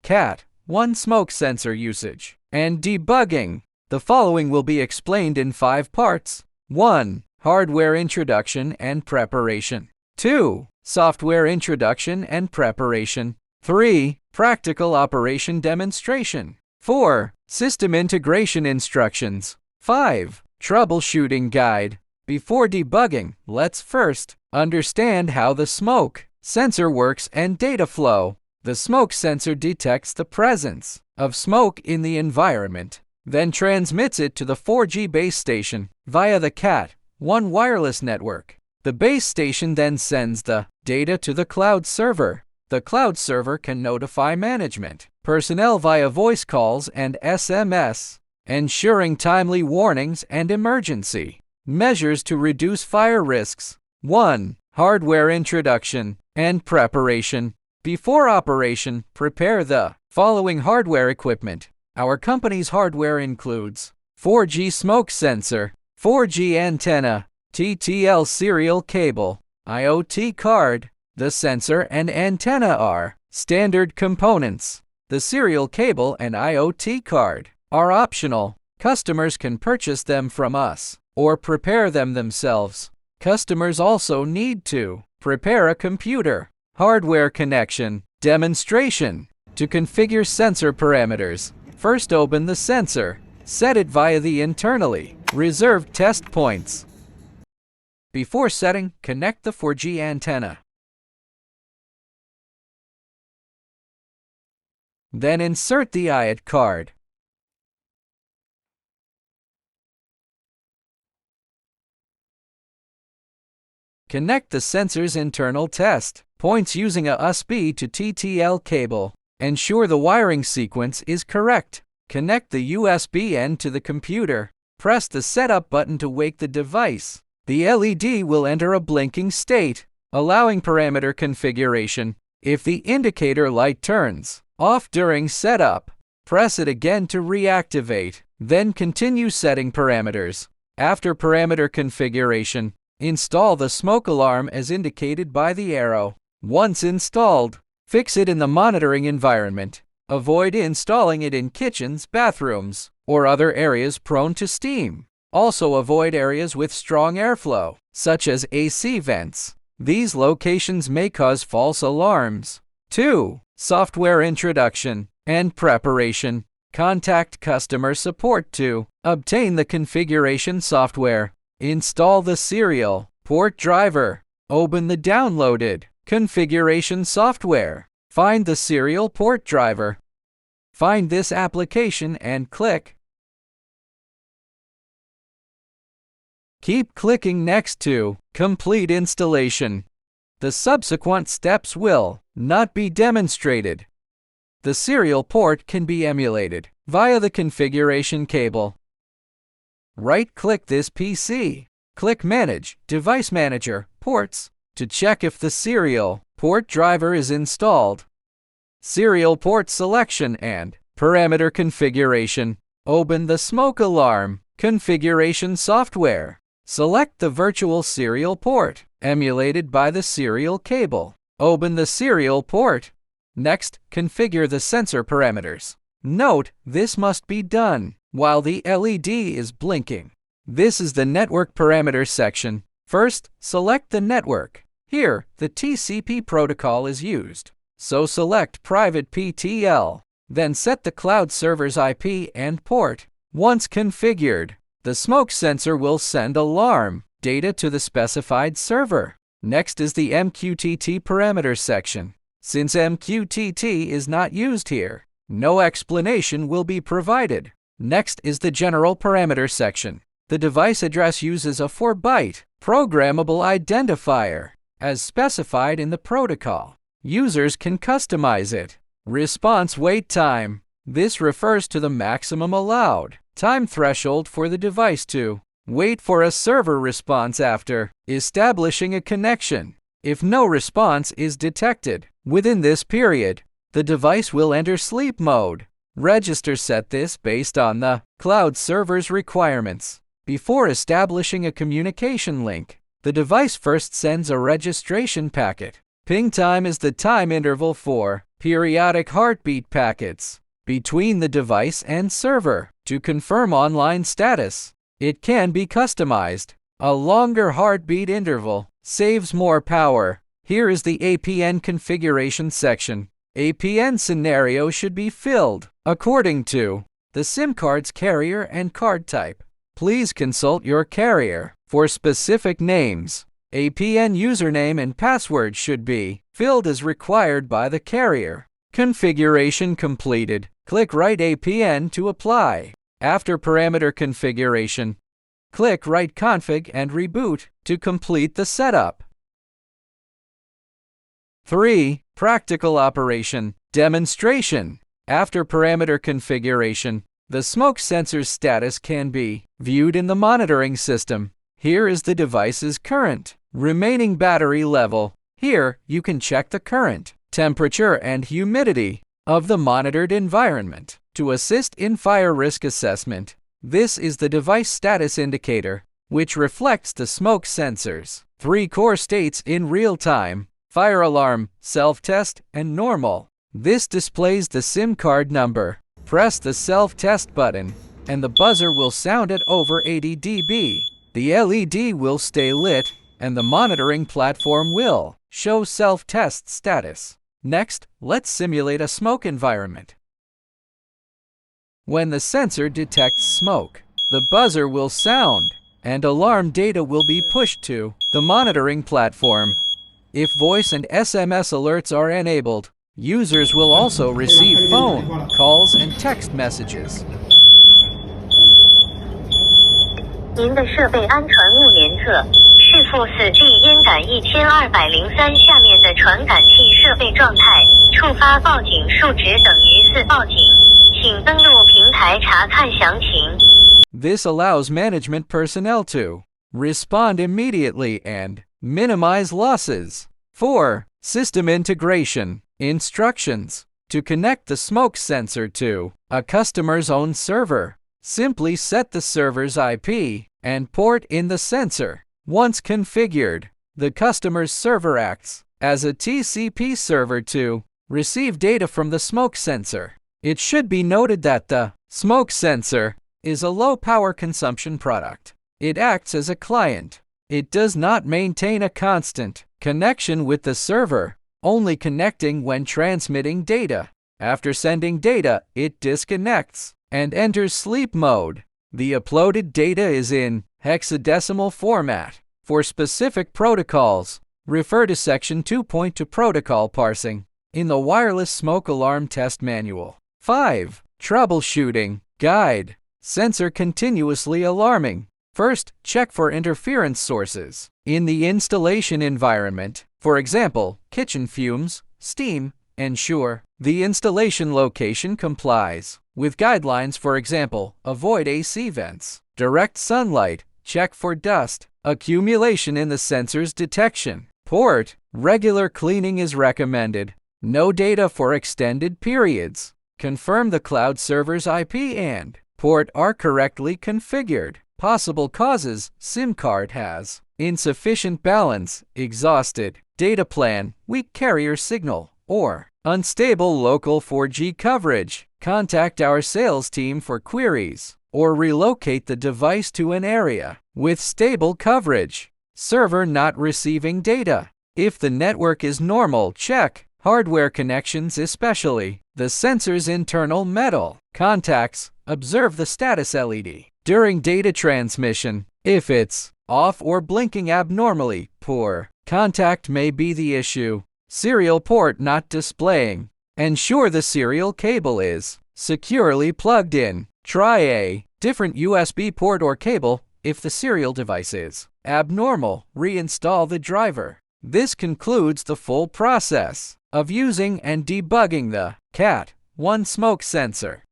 CAT 1 smoke sensor usage and debugging. The following will be explained in 5 parts. 1. Hardware introduction and preparation. 2. Software introduction and preparation. 3. Practical operation demonstration. 4. System integration instructions. 5. Troubleshooting guide. Before debugging, let's first understand how the smoke sensor works and data flow. The smoke sensor detects the presence of smoke in the environment, then transmits it to the 4G base station via the CAT 1 wireless network. The base station then sends the data to the cloud server. The cloud server can notify management personnel via voice calls and SMS, ensuring timely warnings and emergency measures to reduce fire risks. 1. Hardware introduction and preparation. Before operation, prepare the following hardware equipment. Our company's hardware includes 4G smoke sensor, 4G antenna, TTL serial cable, IoT card. The sensor and antenna are standard components. The serial cable and IoT card are optional. Customers can purchase them from us or prepare them themselves. Customers also need to prepare a computer. Hardware connection demonstration. To configure sensor parameters, first open the sensor. Set it via the internally reserved test points. Before setting, connect the 4G antenna. Then insert the IoT card. Connect the sensor's internal test points using a USB to TTL cable. Ensure the wiring sequence is correct. Connect the USB end to the computer. Press the setup button to wake the device. The LED will enter a blinking state, allowing parameter configuration. If the indicator light turns off during setup, press it again to reactivate. Then continue setting parameters. After parameter configuration, install the smoke alarm as indicated by the arrow. Once installed, fix it in the monitoring environment. Avoid installing it in kitchens, bathrooms, or other areas prone to steam. Also avoid areas with strong airflow, such as AC vents. These locations may cause false alarms. 2. Software introduction and preparation. Contact customer support to obtain the configuration software. Install the serial port driver. Open the downloaded configuration software. Find the serial port driver. Find this application and click. Keep clicking next to complete installation. The subsequent steps will not be demonstrated. The serial port can be emulated via the configuration cable. Right-click this PC. Click Manage Device Manager Ports to check if the serial port driver is installed. Serial port selection and parameter configuration. Open the smoke alarm configuration software. Select the virtual serial port emulated by the serial cable. Open the serial port. Next, configure the sensor parameters. Note, this must be done while the LED is blinking. This is the network parameters section. First, select the network. Here, the TCP protocol is used, so select private PTL. Then set the cloud server's IP and port. Once configured, the smoke sensor will send alarm data to the specified server. Next is the MQTT parameters section. Since MQTT is not used here, no explanation will be provided. Next is the general parameter section. The device address uses a 4-byte programmable identifier, as specified in the protocol. Users can customize it. Response wait time. This refers to the maximum allowed time threshold for the device to wait for a server response after establishing a connection. If no response is detected within this period, the device will enter sleep mode. Register set this based on the cloud server's requirements. Before establishing a communication link, the device first sends a registration packet. Ping time is the time interval for Periodic heartbeat packets between the device and server to confirm online status. It can be customized. A longer heartbeat interval saves more power. Here is the APN configuration section. APN scenario should be filled according to the SIM card's carrier and card type. Please consult your carrier for specific names. APN username and password should be filled as required by the carrier. Configuration completed. Click Write APN to apply. After parameter configuration, click Write Config and Reboot to complete the setup. 3. Practical operation demonstration. After parameter configuration, the smoke sensor's status can be viewed in the monitoring system. Here is the device's current remaining battery level. Here, you can check the current, temperature, and humidity of the monitored environment to assist in fire risk assessment. This is the device status indicator, which reflects the smoke sensor's 3 core states in real time: fire alarm, self-test, and normal. This displays the SIM card number. Press the self-test button, and the buzzer will sound at over 80 dB. The LED will stay lit, and the monitoring platform will show self-test status. Next, let's simulate a smoke environment. When the sensor detects smoke, the buzzer will sound, and alarm data will be pushed to the monitoring platform. If voice and SMS alerts are enabled, users will also receive phone calls and text messages. 您的设备安传物联测是负4G 烟感1203下面的传感器设备状态，触发报警数值等于4报警，请登录平台查看详情。 This allows management personnel to respond immediately and minimize losses. 4. System integration instructions. To connect the smoke sensor to a customer's own server, simply set the server's IP and port in the sensor. Once configured, the customer's server acts as a TCP server to receive data from the smoke sensor. It should be noted that the smoke sensor is a low power consumption product. It acts as a client. It does not maintain a constant connection with the server, only connecting when transmitting data. After sending data, it disconnects and enters sleep mode. The uploaded data is in hexadecimal format. For specific protocols, refer to Section 2.2 Protocol Parsing in the Wireless Smoke Alarm Test Manual. 5. Troubleshooting guide. Sensor continuously alarming. First, check for interference sources in the installation environment. For example, kitchen fumes, steam. Ensure the installation location complies with guidelines. For example, avoid AC vents, direct sunlight. Check for dust accumulation in the sensor's detection port. Regular cleaning is recommended. No data for extended periods. Confirm the cloud server's IP and port are correctly configured. Possible causes: SIM card has insufficient balance, exhausted data plan, weak carrier signal, or unstable local 4G coverage. Contact our sales team for queries, or relocate the device to an area with stable coverage. Server not receiving data. If the network is normal, check hardware connections, especially the sensor's internal metal contacts. Observe the status LED during data transmission. If it's off or blinking abnormally, poor contact may be the issue. Serial port not displaying. Ensure the serial cable is securely plugged in. Try a different USB port or cable. If the serial device is abnormal, reinstall the driver. This concludes the full process of using and debugging the Cat 1 smoke sensor.